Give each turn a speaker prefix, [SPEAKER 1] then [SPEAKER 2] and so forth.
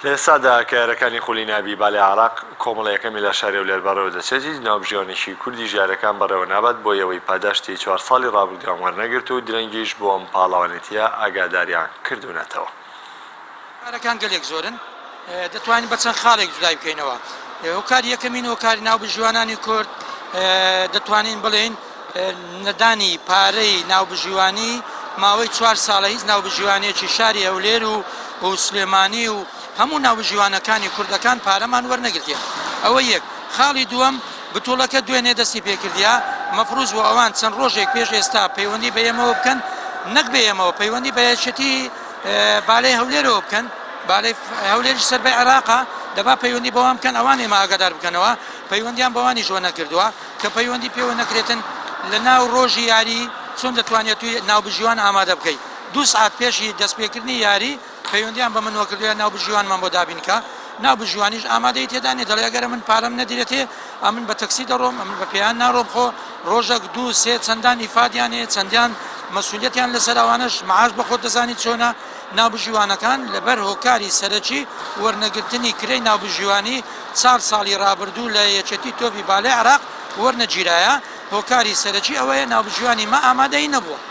[SPEAKER 1] لە ئێستادا کارەکانی خولی نابی بالای عراق کۆمەڵەیەکەمی لە شارێ و لێربارەوە دەچێتی ناوبژیانێکی کوردی ژارەکان بەڕێوە نابات بۆ ئەوەی پاداشتی 4 ساڵی ڕابردووان وەرنەگرت و درەنگیش بۆ ئەم پاڵاوانێتیە ئاگاداریان کردوونەتەوە.
[SPEAKER 2] کارەکان گەلێک زۆرن دەتوانین بە چەند خاڵێک جودای بکەینەوە. هۆکار یەکەمین هۆکاری ناوبژیوانانی کورد دەتوانین بڵێن نەدانی پارەی ناوبژیوانی ماوەی 4 ساڵە هیچ ناوبژیوانێکی شاری هەولێر و سلێمانی و هەموو ناوبژیوانەکانی کوردەکان پارەمان وەرنەگرتیە. ئەوە یەک. خاڵی دووەم بتوڵەکە دوێنێ دەستی پێکردیا مەفروض بۆ ئەوان چەند ڕۆژێک پێش ئێستا پەیوەندی بە ئێمەوە بکەن نەک بە ئێمەوە پەیوەندی بە یەکێتی بالای هەولێرەوە بکەن بالای هەولێری سەربەی عێراقا دەبا پەیوەندی بەوان بکەن ئەوان ئێمە ئاگادار بکەنەوە پەیوەندیان بەوانی ژۆ نەکردووە کە پەیوەندی پێوە نەکرێتن لە ناو ڕۆژی یاری چۆن دەتوانێت توی ناوبژیوان ئامادە بکەیت 2 سعات پێشی دەستپێکردنی یاری پەیوەندیان بە منەوە کردووە ناوبژیوانمان بۆ دابینکە ناوبژیوانیش ئامادەی تێدانێ دەڵێ ئەگەر من پارەم نەدرێتێ ئەمن بە تەکسی دەڕۆم ئەمن بە پێیان ناڕۆم خۆ ڕۆژێک 2 3 چەندان ئیفادیانێ چەندیان مەسئولیەتیان لەسەر ئەوانش معاش بە خۆت دەزانی چۆنە ناوبژیوانەکان لەبەر هۆکاری سەرەکی وەرنەگرتنی کرێی ناوبژیوانی 4 ساڵی ڕابردوو لە یەکێتی تۆپی بالای عێراق وەرنەگیرایە هۆکاری سەرەکی ئەوەیە ناوبژیوانی مە ئامادەی نەبووە.